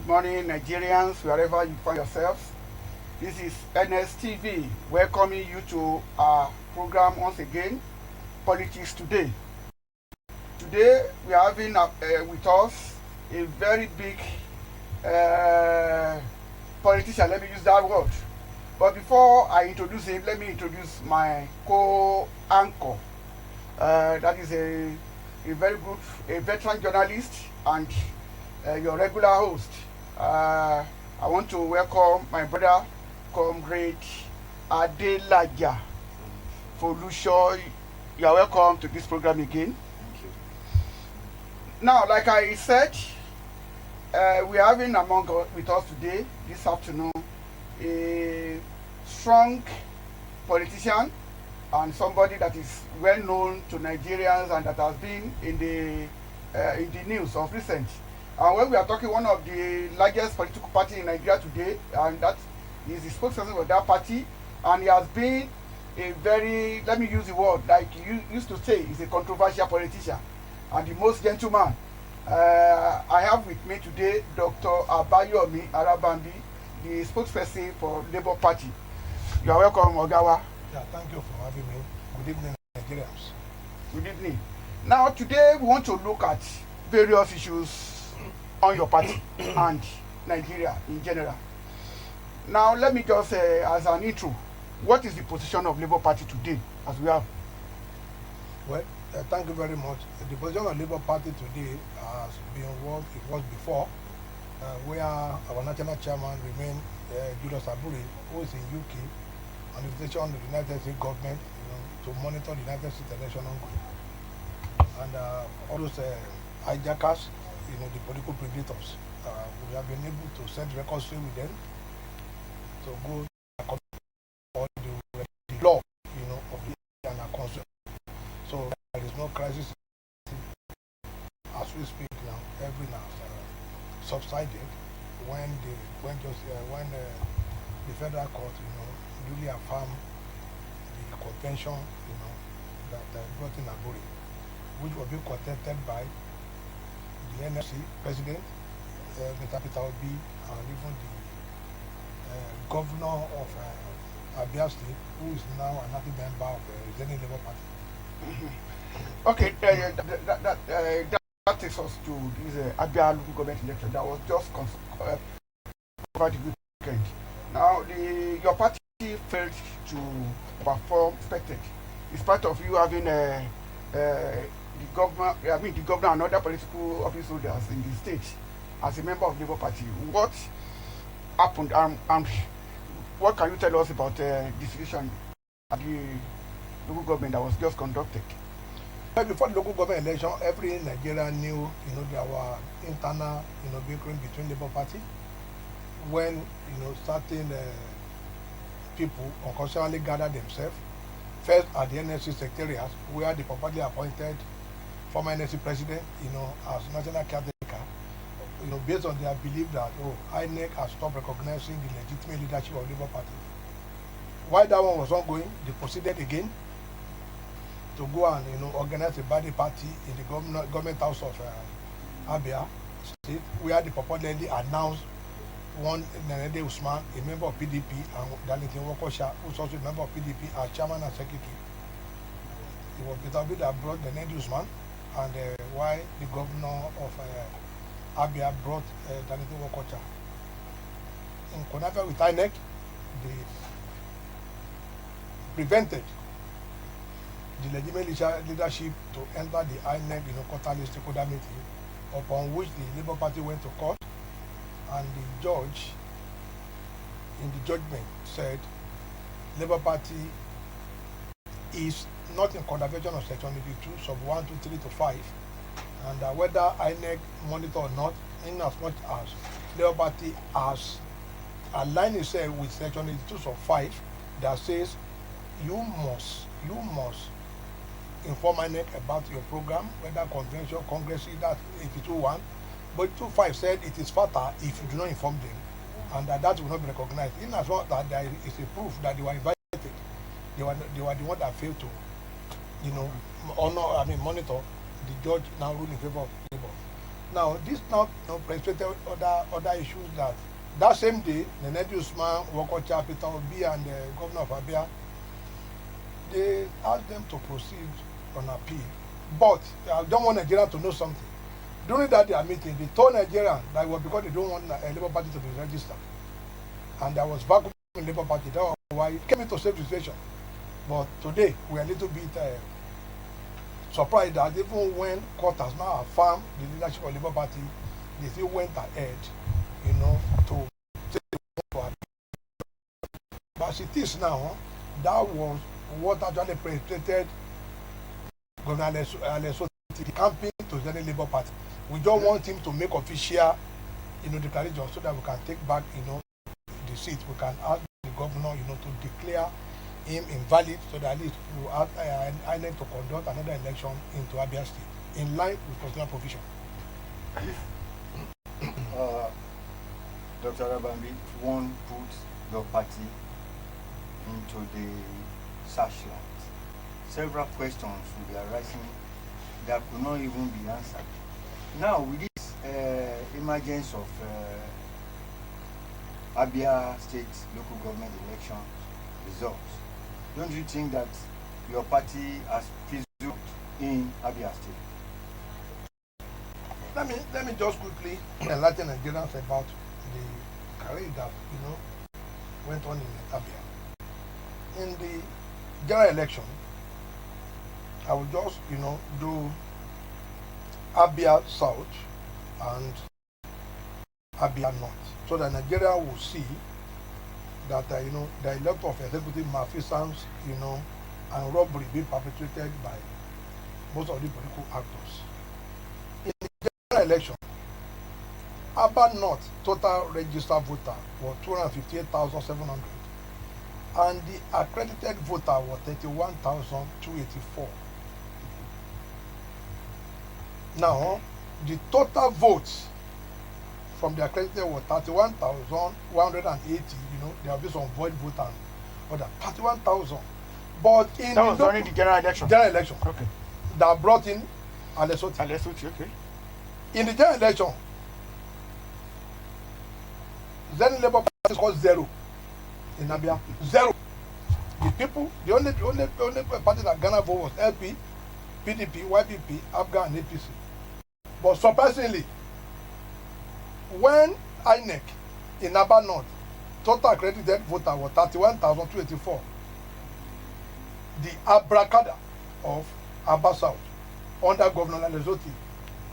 morning, Nigerians, wherever you find yourselves. This is NSTV welcoming you to our program once again, Politics Today. Today, we are having with us a very big politician, let me use that word. But before I introduce him, let me introduce my co-anchor. That is a very good, a veteran journalist and your regular host. I want to welcome my brother, Comrd.Abayomi Arabambi. You are welcome to this program again. Thank you. Now, like I said, we are having with us today, this afternoon, a strong politician and somebody that is well known to Nigerians and that has been in the news of recent. And when we are talking one of the largest political party in Nigeria today, and that is the spokesperson for that party, and he has been a very, let me use the word like you used to say, he's a controversial politician and the most gentleman. I have with me today Dr. Abayomi Arabambi, the spokesperson for Labour Party. You are welcome, Ogawa. Yeah, thank you for having me. Good evening, Nigerians. Good evening. Now, today we want to look at various issues on your party and Nigeria in general. Now, let me just say, as an intro, what is the position of Labour Party today, as we have? Well, thank you very much. The position of Labour Party today has been what it was before, where our national chairman remained Julius Aburi, who is in UK, on the invitation of the United States government, to monitor the United States election ongoing. And all those hijackers, the political predators, we have been able to set records straight with them to go on the law, of the and our country. So there is no crisis as we speak now. Everything has subsided when the federal court, duly affirmed the convention, that brought in Aburi, which will be contested by the NFC president, Mr. Peter Obi, and even the governor of Abia State, who is now an active member of the resigning Labour Party. Okay, that takes us to this Abia local government election that was just covered the weekend. Now, your party failed to perform expected, in spite of you having the governor and other political office holders in the state as a member of Labour Party. What happened, and what can you tell us about the situation at the local government that was just conducted? Well, before the local government election, every Nigerian knew, there were internal, bickering between Labour Party when, certain people unconsciously gathered themselves, first at the NSC secretariat, where they properly appointed former NSC president, as national caretaker, based on their belief that, INEC has stopped recognizing the legitimate leadership of Labour Party. While that one was ongoing, they proceeded again to go and, organize a body party in the government house of Abia State, where they purportedly announced one Nenede Usman, a member of PDP, and Darlington Wokosha, who is also a member of PDP, as chairman and secretary. It was Peter Obi that brought Nenede Usman, and why the governor of Abia brought Darlington Wokosha. In connivance with INEC, they prevented the legitimate leadership to enter the INEC quarterly stakeholder meeting, upon which the Labour Party went to court, and the judge in the judgment said Labour Party is not in contravention of section 82, sub 1, 2, 3 to 5, and whether INEC monitor or not, in as much as Labour Party has aligned itself with section 82 sub 5 that says you must inform INEC about your program, whether convention, congress, that 82.1, but 2.5 said it is fatal if you do not inform them, and that will not be recognized. In as well that there is a proof that they were invited, they were the one that failed to, monitor. The judge now ruled in favor of Labour. Now, this now frustrated other issues that same day, Nenedi Usman, Wokocha, Peter Obi, and the governor of Abia, they asked them to proceed on appeal. But I don't want Nigeria to know something. During that their meeting, they told Nigeria that it was because they don't want a Labour Party to be registered. And there was vacuum in Labour Party. That was why it came into the same situation. But today, we are a little bit surprised that even when court has now affirmed the leadership of the Labour Party, they still went ahead, to take the one. But as it is now, that was what actually precipitated Governor Alessio campaign to join the Labour Party. We don't want him to make official, declaration so that we can take back, the seat. We can ask the governor, to declare him invalid so that at least we will ask INEC to conduct another election into Abia State in line with constitutional provision. Dr. Arabambi, one put your party into the searchlight. Several questions will be arising that could not even be answered. Now, with this emergence of Abia State local government election results, don't you think that your party has fizzled in Abia State? Let me just quickly enlighten Nigerians about the career that went on in Abia. In the general election, I will just do Abia South and Abia North, so that Nigeria will see that there are a lot of executive malfeasance, and robbery being perpetrated by most of the political actors. In the general election, Abia North total registered voter was 258,700, and the accredited voter was 31,284. Now, the total votes from the accredited was 31,180. There will be some void voters, but 31,000. But in that was only the general election. General election. Okay. That brought in Alessio. Okay. In the general election, Zen Labour Party scored 0 in Abia. 0. The only party that Ghana vote was LP, PDP, YPP, ABGA, and APC. But surprisingly, when INEC in Abia North, total accredited voter was 31,284. The abracadabra of Abia South under Governor Alessio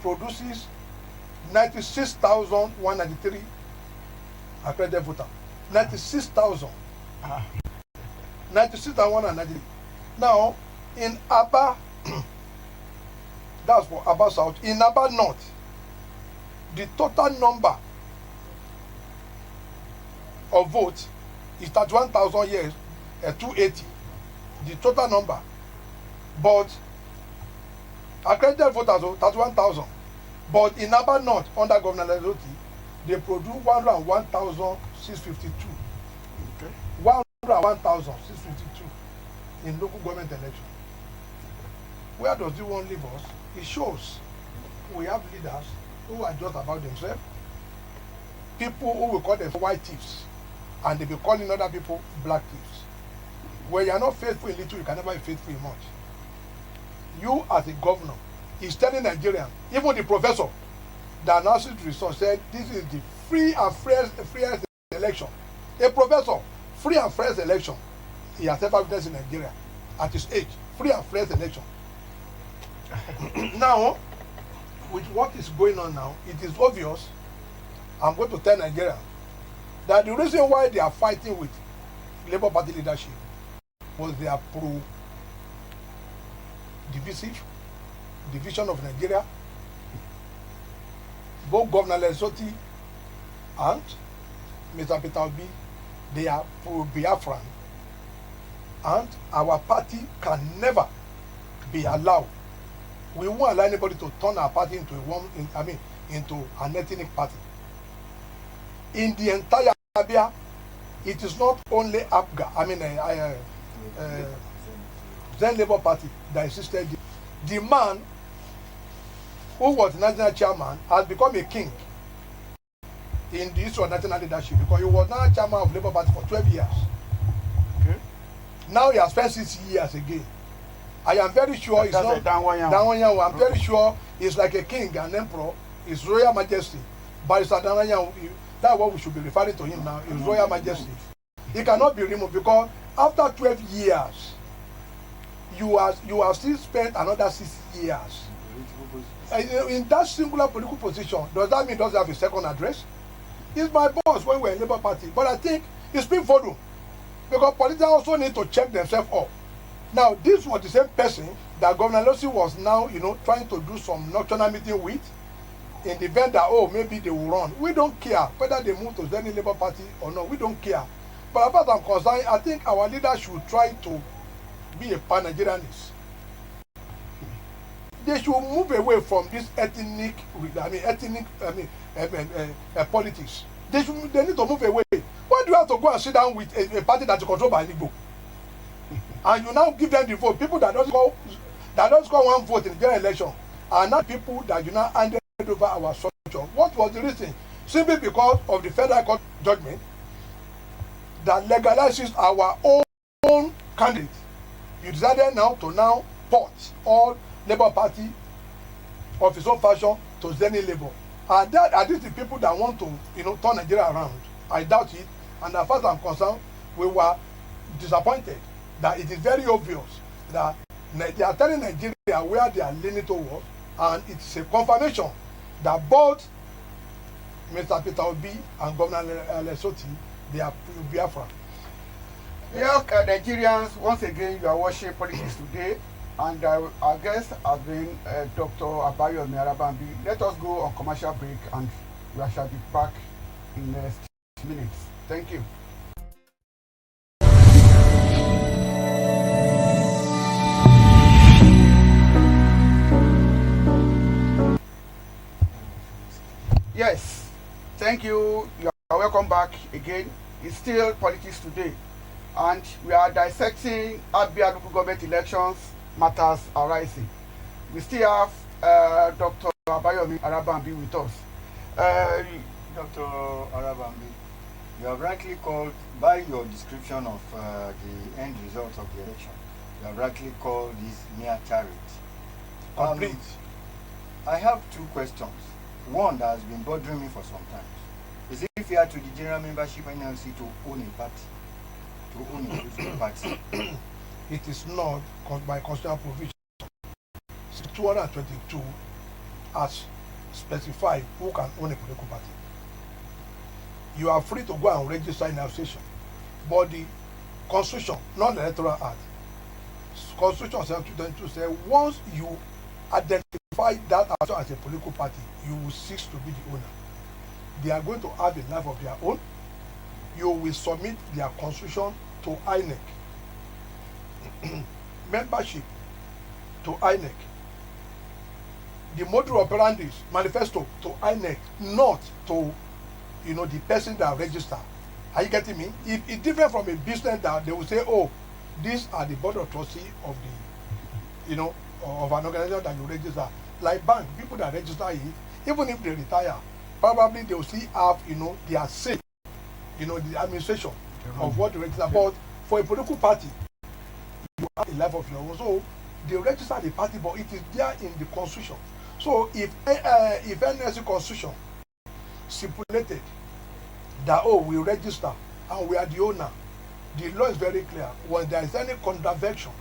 produces 96,193 accredited voters. 96,000. 96,193. Now, in Abia, that's for Abia South. In Abia North, the total number of votes is 31,000 years, 280. The total number. But accredited voters are 31,000. But in Abia North, under Governor Alessio, they produce 101,652. Okay. 101,652 in local government election. Where does this one leave us? It shows we have leaders who are just about themselves, people who will call them white thieves, and they be calling other people black thieves. When you are not faithful in little, you can never be faithful in much. You as a governor is telling Nigerians, even the professor that announced the result said this is the free and freest election. A professor, free and freest election. He has ever witnessed in Nigeria at his age. Free and freest election. Now, with what is going on now, it is obvious. I'm going to tell Nigeria that the reason why they are fighting with Labour Party leadership was they are division of Nigeria. Both Governor Alessio and Mr. Peter Obi, they are pro-Biafran, and our party can never be allowed. We won't allow anybody to turn our party into into an ethnic party. In the entire Abia, it is not only ABGA, Zen Labour Party that insisted. The man who was national chairman, has become a king in the history of national leadership because he was now chairman of Labour Party for 12 years. Okay. Now he has spent 6 years again. I am very sure he's not Danwanyan. I'm very sure he's like a king, an emperor, His Royal Majesty. Barrister Danwanyan, that's what we should be referring to him now, His Royal Majesty. He cannot be removed because after 12 years, you have still spent another 6 years. In that singular political position, does that mean he doesn't have a second address? He's my boss when we're in Labour Party, but I think it's been volume because politicians also need to check themselves up. Now, this was the same person that Governor Lossi was now, trying to do some nocturnal meeting with in the event that, maybe they will run. We don't care whether they move to any Labour Party or not. We don't care. But as far as I'm concerned, I think our leaders should try to be a pan-Nigerianist. They should move away from this politics. They need to move away. Why do you have to go and sit down with a party that is controlled by Igbo? And you now give them the vote. People that don't score one vote in the general election are not people that you now handed over our structure. What was the reason? Simply because of the federal court judgment that legalizes our own candidate. You decided now to port all Labour Party of its own fashion to Zenny Labour. Are these the people that want to turn Nigeria around? I doubt it. And as far as I'm concerned, we were disappointed that it is very obvious that they are telling Nigeria where they are leaning towards, and it's a confirmation that both Mr. Peter Obi and Governor Lesotho, they are Biafra. Yeah, Nigerians, once again, you are watching Politics Today, and our guest has been Dr. Abayomi Arabambi. Let us go on commercial break, and we shall be back in the next minutes. Thank you. Yes, thank you. You are welcome back again. It's still Politics Today, and we are dissecting Abia local government elections matters arising. We still have Dr. Abayomi Arabambi with us. Dr. Arabambi, you have rightly called, by your description of the end result of the election, you have rightly called this mere charity. Complete. I have two questions. One that has been bothering me for some time. Is it fair to the general membership NLC to own a party? To own a political party? It is not by constitutional provision. 222 has specified who can own a political party. You are free to go and register in association. But the Constitution, not the Electoral Act, Constitution 222 says once you identify that as a political party, you will cease to be the owner. They are going to have a life of their own. You will submit their constitution to INEC. Membership to INEC. The modus operandi manifesto to INEC, not to the person that register. Are you getting me? If it's different from a business that they will say, these are the board of trustees of the of an organization that you register. Like bank, people that register it, even if they retire, probably they will still have their say, the administration of what they register. But for a political party, you have a life of your own. So they register the party, but it is there in the constitution. So if NLC constitution stipulated that we register and we are the owner, the law is very clear. When there is any contravention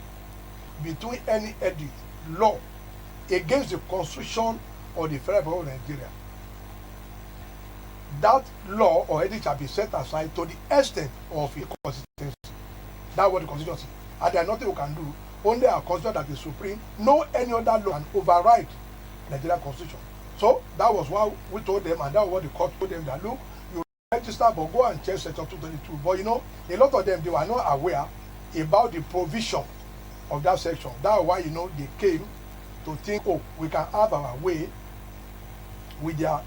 between any edit law against the constitution or the federal government of Nigeria, that law or edict shall be set aside to the extent of inconsistency. That's what the constitution says. And there is nothing we can do. Only our constitution that is supreme. No any other law can override Nigerian constitution. So that was why we told them, and that was what the court told them, that look, you register, but go and check section 222. But a lot of them, they were not aware about the provision of that section. That's why they came to think, we can have our way with their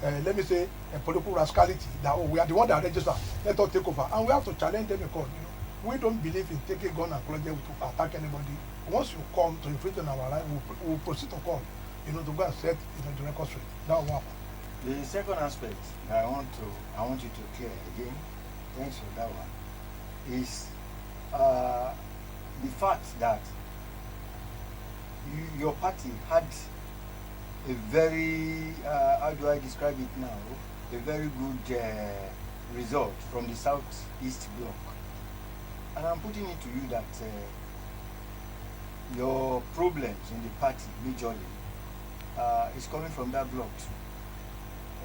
let me say a political rascality, that we are the one that register, let us take over. And we have to challenge them because we don't believe in taking gun and closure to attack anybody. Once you come to infringe on our life, we'll proceed to court to go and set, the record straight. That one. The second aspect that I want you to clear again, thanks for that one, is the fact that your party had a very, how do I describe it now, a very good result from the Southeast Bloc. And I'm putting it to you that your problems in the party, majorly, is coming from that bloc too.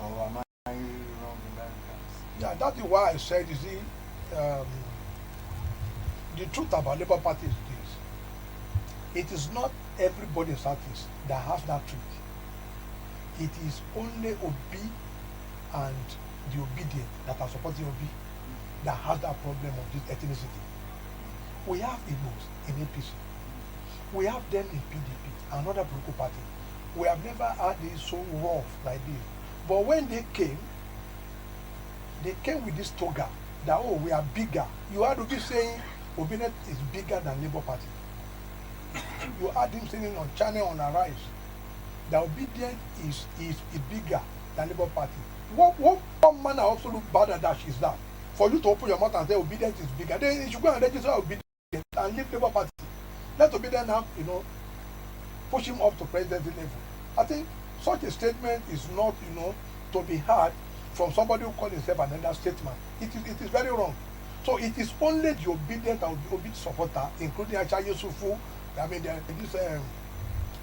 Or am I wrong in that regard? Yeah, that is why I said, you see, the truth about Labour Party is this. It is not everybody in Southeast that has that truth. It is only Obi and the obedient that are supporting Obi that has that problem of this ethnicity. We have Igbos in APC. We have them in PDP, another political party. We have never had this so rough like this. But when they came with this toga that, oh, we are bigger. You had to be saying Obedient is bigger than Labour Party. You had him saying on channel on Arise that Obedient is bigger than Labour Party. What manner of absolute balderdash is that? For you to open your mouth and say Obedient is bigger, then you should go and register Obedient and leave Labour Party. Let Obedient now, push him up to presidency level. I think such a statement is not, to be heard from somebody who calls himself an elder statesman. It is very wrong. So it is only the obedient and obedient supporter, including Aisha Yusufu, this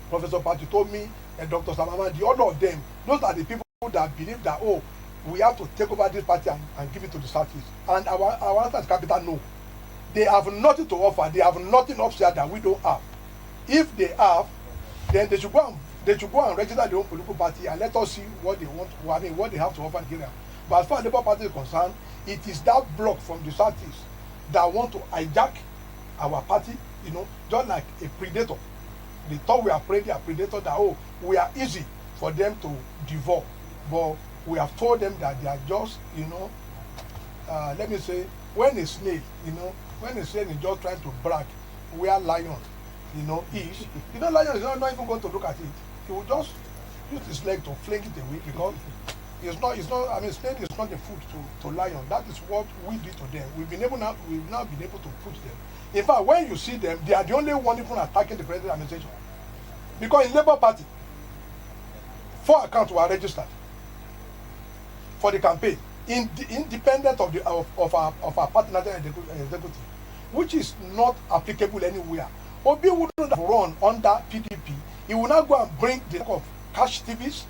Professor Patu told me, and Dr. Samama, the other of them, those are the people that believe that, oh, we have to take over this party and give it to the Southeast. And our answer is capital no. They have nothing to offer. They have nothing upside that we don't have. If they have, then they should go and register their own political party and let us see what they want, what they have to offer Nigeria. But as far as the Labour Party is concerned, it is that bloc from the Southeast that want to hijack our party, just like a predator. They thought we are preying a predator that, oh, we are easy for them to devour. But we have told them that they are just, let me say, when a snail, when a snail is just trying to brag where lion, is, lion is not even going to look at it. He will just use his leg to fling it away because snail is not the food to lion. That is what we did to them. We've now been able to push them. In fact, when you see them, they are the only one even attacking the present administration. Because in Labour Party, 4 accounts were registered for the campaign, independent of our partner executive, which is not applicable anywhere. Obi wouldn't have run under PDP. He will now go and bring the of cash TVs.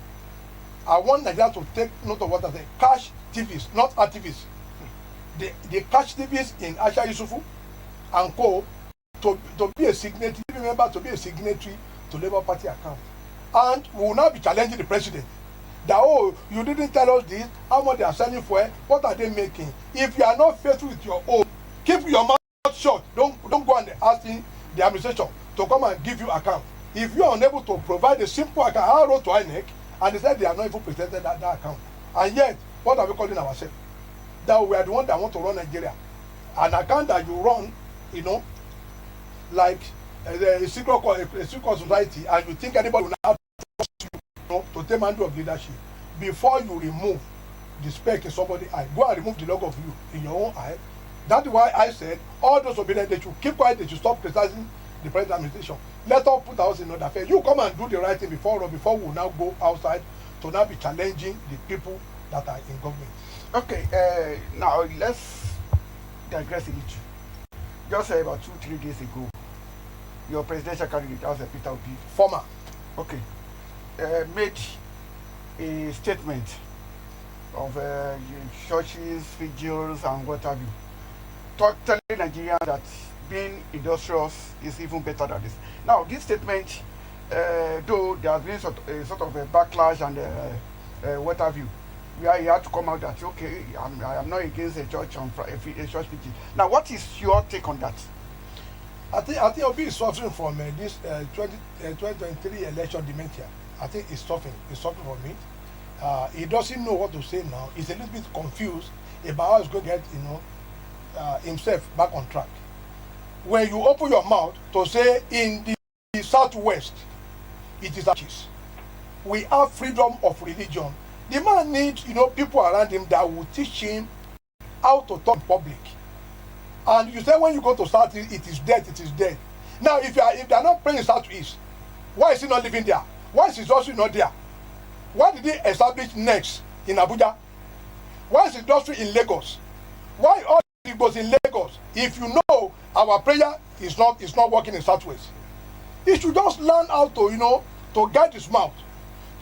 I want Nigeria to take note of what I say. Cash TVs, not activists. The cash TVs in Aisha Yusufu and co to be a signatory, remember to be a signatory to Labour Party account. And we will now be challenging the president that, oh, you didn't tell us this, how much they are selling for it, what are they making? If you are not faithful with your own, keep your mouth shut. Don't go and ask the administration to come and give you account. If you are unable to provide a simple account, I wrote to INEC and they said they have not even presented that account. And yet, what are we calling ourselves? That we are the one that want to run Nigeria. An account that you run, like a secret society, and you think anybody will not trust you, to take handle of leadership. Before you remove the speck in somebody's eye, go and remove the logo of you in your own eye. That's why I said all those obedient, they should keep quiet, they should stop criticizing the present administration. Let us put ourselves in another affair. You come and do the right thing before we will now go outside to now be challenging the people that are in government. Okay, now let's digress a little. Just about 2-3 days ago, your presidential candidate, that was Peter Obi, former, made a statement of churches, vigils, and what have you, telling Nigerians that being industrious is even better than this. Now, this statement, though there has been sort of a backlash and what have you, where he had to come out that, okay, I am not against a church on a church vigil. Now, what is your take on that? I think Obi is suffering from this 2023 election dementia. I think he's suffering from it. He doesn't know what to say now. He's a little bit confused about how he's going to get himself back on track. When you open your mouth to say in the southwest, it is churches. we have freedom of religion. The man needs, people around him that will teach him how to talk in public. And you say when you go to South East, it is dead, it is dead. Now, if they are not praying in South East, why is he not living there? Why is his industry not there? Why did he establish next in Abuja? Why is his industry in Lagos? Why all it was in Lagos? If you know our prayer is not working in Southwest, he should just learn how to, to guide his mouth.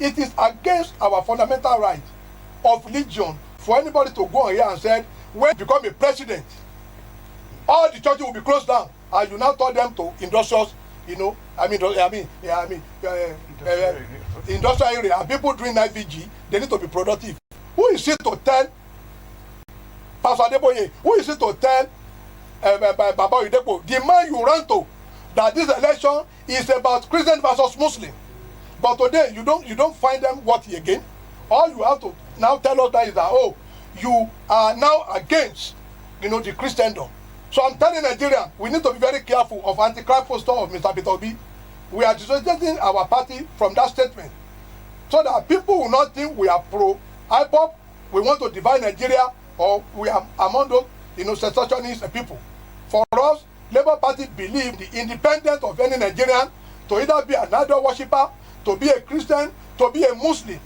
It is against our fundamental right of religion for anybody to go on here and say, when you become a president, all the churches will be closed down, and you now tell them to industrial area, and people doing night vigil, they need to be productive. Who is it to tell Pastor Adeboye? Who is it to tell Baba Oyedepo, the man you run to, that this election is about Christian versus Muslim? But today you don't find them worthy again. All you have to now tell us that is that, oh, you are now against the Christendom. So I'm telling Nigerians, we need to be very careful of anti-Christ poster of Mr. Peter Obi. We are dissociating our party from that statement, so that people will not think we are pro IPOP, we want to divide Nigeria, or we are among those secessionist people. For us, Labour Party believe the independence of any Nigerian to either be an idol worshipper, to be a Christian, to be a Muslim.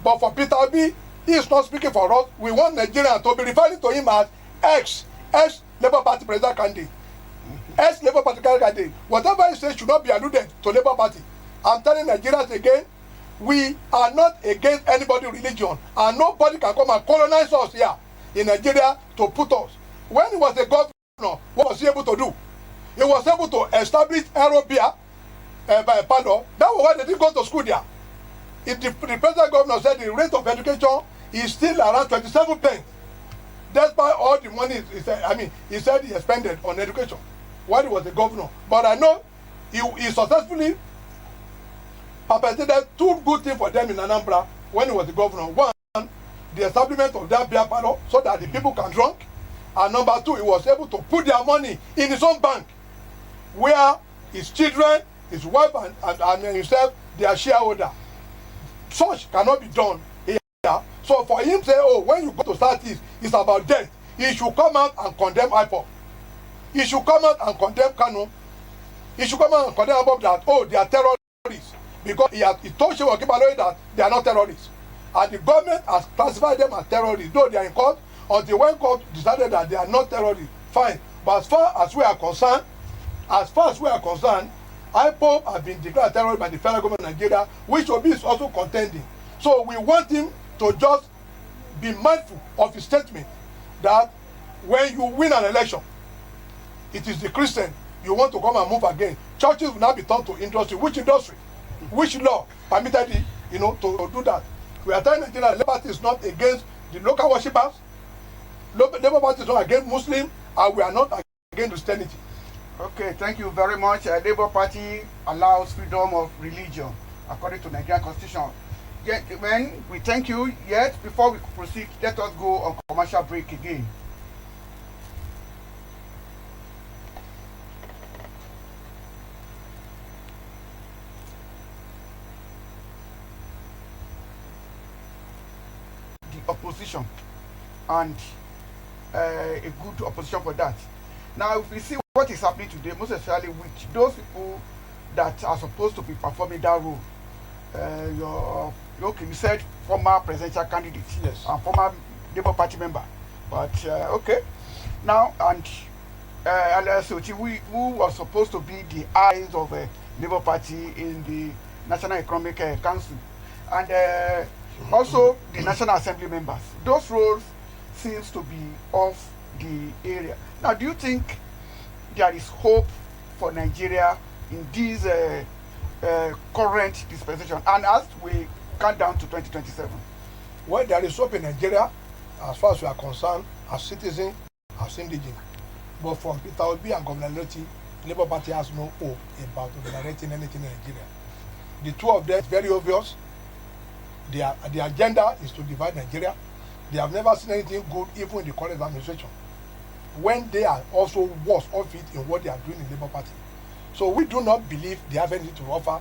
But for Peter Obi, he is not speaking for us. We want Nigerians to be referring to him as ex-Labour Party president candidate. Ex-Labour Party candidate. Whatever he says should not be alluded to Labour Party. I'm telling Nigerians again, we are not against anybody's religion, and nobody can come and colonize us here in Nigeria to put us. When he was a governor, what was he able to do? He was able to establish Abia by Palo. That was why they didn't go to school there. If the present governor said the rate of education is still around 27 pence, despite all the money he said he expended on education while he was the governor. But I know he successfully perpetrated two good things for them in Anambra when he was the governor. One, the establishment of that beer parlor so that the people can drink. And number two, he was able to put their money in his own bank, where his children, his wife, and himself, they are shareholder. Such cannot be done here. So for him to say, oh, when you go to Southeast, it's about death, he should come out and condemn IPOP. He should come out and condemn Kanu. He should come out and condemn IPOP that, oh, they are terrorists. Because he told Shehu Okibaloye that they are not terrorists. And the government has classified them as terrorists, though they are in court, until when court decided that they are not terrorists. Fine. But as far as we are concerned, IPOP have been declared terrorist by the federal government of Nigeria, which Obi is also contending. So we want him to just be mindful of his statement that when you win an election, it is the Christian you want to come and move again. Churches will now be turned to industry. Which industry? Which law permitted to do that? We are telling Nigeria Labour Party is not against the local worshippers. Labour Party is not against Muslims, and we are not against Christianity. Okay, thank you very much. Labour Party allows freedom of religion according to Nigerian Constitution. Gentlemen, we thank you. Yet, before we proceed, let us go on commercial break again. The opposition, and a good opposition for that. Now, if we see what is happening today, most especially with those people that are supposed to be performing that role, you said former presidential candidate, yes, and former Labour Party member, but okay. Now, and Alesochi, who was supposed to be the eyes of Labour Party in the National Economic Council, and also the National Assembly members. Those roles seems to be off the area. Now, do you think there is hope for Nigeria in this current dispensation, and as we count down to 2027? Well, there is hope in Nigeria as far as we are concerned, as citizens, as indigenous. But from Peter Obi and Governor Loti, Labour Party has no hope about generating anything in Nigeria. The two of them is very obvious. The agenda is to divide Nigeria. They have never seen anything good, even in the current administration, when they are also worse off it in what they are doing in the Labour Party. So we do not believe they have anything to offer.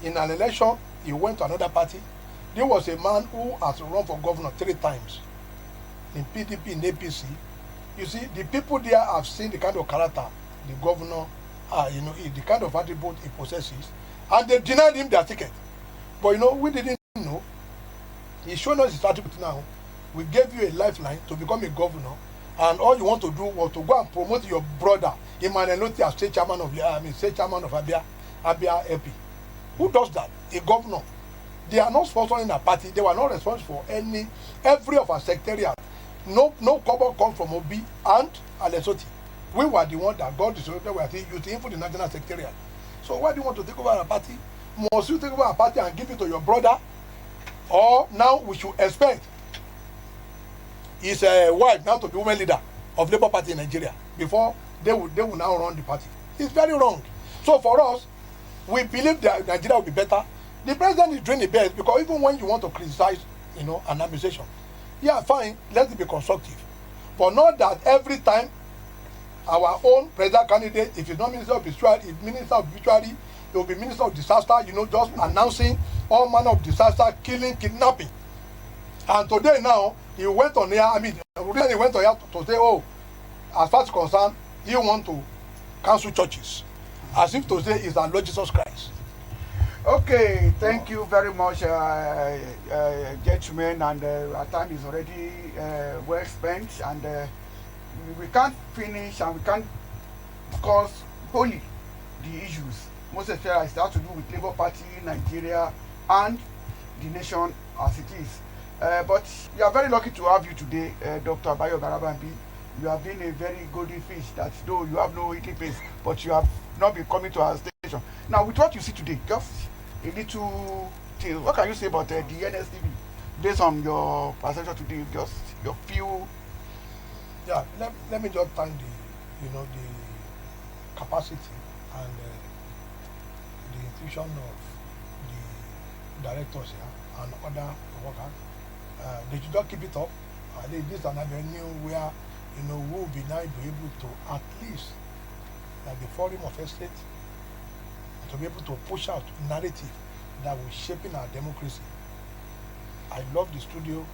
In an election, he went to another party. There was a man who has run for governor 3 times in PDP, in APC. You see, the people there have seen the kind of character the governor, the kind of attribute he possesses, and they denied him their ticket. But we didn't know. He's showing us his attribute now. We gave you a lifeline to become a governor, and all you want to do was to go and promote your brother, Emmanuel, as state chairman of Abia LP. Who does that? A governor. They are not sponsoring a party. They were not responsible for every of our secretariat. No cover come from Obi and Alesoti. We were the one that got the secretariat. We are still using for the national secretariat. So why do you want to take over a party? Must you take over a party and give it to your brother? Or now we should expect his wife now to be women leader of Labour Party in Nigeria before they will now run the party? It's very wrong. So for us, we believe that Nigeria will be better. The president is doing the best, because even when you want to criticize, an administration, yeah, fine, let it be constructive. But not that every time our own president candidate, if he's not minister of obituary, if minister of obituary, he will be minister of disaster, just announcing all manner of disaster, killing, kidnapping. And today now, he went on here, he went on here to say, as far as concerned, he want to cancel churches. As if to say it's our Lord Jesus Christ. Okay, thank you very much, gentlemen, and our time is already well spent, and we can't finish and we can't discuss wholly the issues. Most especially it has to do with Labour Party, Nigeria, and the nation as it is. But we are very lucky to have you today, Dr. Abayomi Arabambi. You have been a very golden fish that though you have no eating pace, but you have not been coming to our station. Now, with what you see today, just a little thing. What can you say about the NSTV based on your perception today? Just your few. Yeah, let me just thank the capacity and the intuition of the directors here and other workers. They should just keep it up. This is an avenue where we will be now be able to at least, like the Forum of Estate, to be able to push out narrative that will shape in our democracy. I love the studio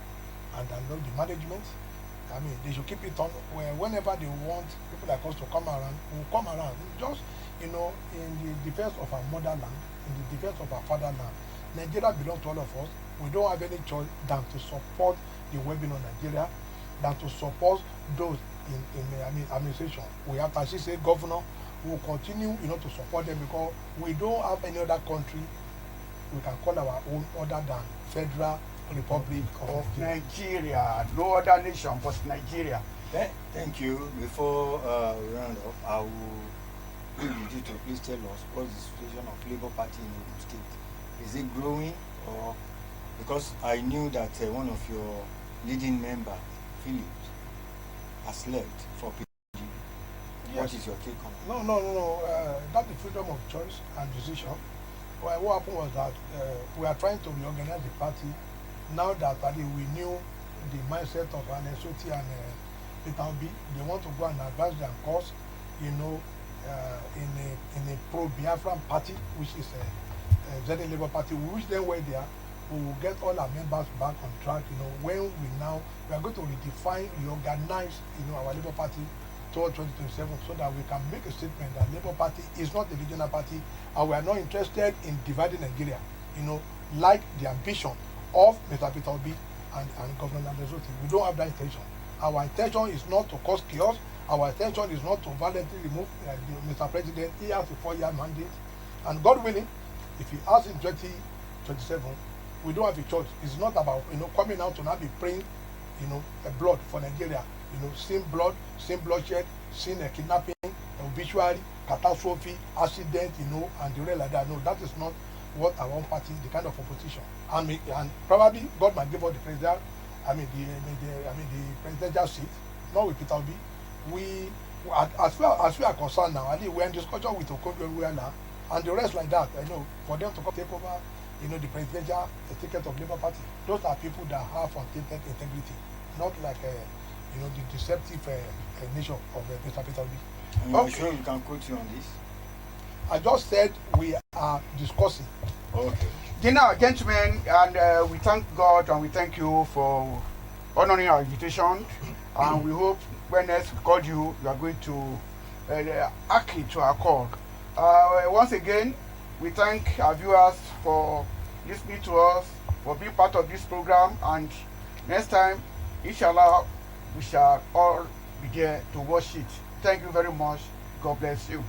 and I love the management. They should keep it on where whenever they want people like us to come around, we'll come around. Just, in the defense of our motherland, in the defense of our fatherland. Nigeria belongs to all of us. We don't have any choice than to support the well-being of Nigeria, than to support those in administration. We have, as you say, governor. We will continue, to support them, because we don't have any other country we can call our own other than Federal Republic of Nigeria. No other nation but Nigeria. Thank you. Before we round off, I will need you to please tell us what's the situation of Labour Party in Ogun State. Is it growing, or because I knew that one of your leading member, Phillips, has left for PDP. Yes. What is your take on it? No. That's the freedom of choice and decision. Well, what happened was that we are trying to reorganize the party now that we knew the mindset of Alesoti and Peter Obi. They want to go and advance their cause, in a pro-Biafran party, which is a Labour Party. We wish them were there. We will get all our members back on track. When we are going to redefine, reorganize, our Labour Party toward 2027, so that we can make a statement that Labour Party is not a regional party, and we are not interested in dividing Nigeria. Like the ambition of Mr. Peter Obi and Governor Alesoti. We don't have that intention. Our intention is not to cause chaos. Our intention is not to violently remove Mr. President. He has a 4-year mandate, and God willing, if he has in 2027, we don't have a choice. It's not about coming out to now be praying, blood for Nigeria. Seeing blood, seeing bloodshed, seeing a kidnapping, obituary, catastrophe, accident, and the rest like that. No, that is not what our own party, the kind of opposition. And probably God might give us the president, the presidential seat, not with Peter Obi. We, as far as we are concerned now, we are in discussion with Okonjo-Iweala and the rest like that. For them to come take over, the presidential ticket of Labour Party. Those are people that have untainted integrity, not like the deceptive nature of Mr. Peter Obi. I'm sure we can quote you on this. I just said we are discussing. Okay. Now, gentlemen, and we thank God and we thank you for honoring our invitation. And we hope when next we call you, you are going to accede to our call. Once again, we thank our viewers for listening to us, for being part of this program. And next time, inshallah, we shall all be there to watch it. Thank you very much. God bless you.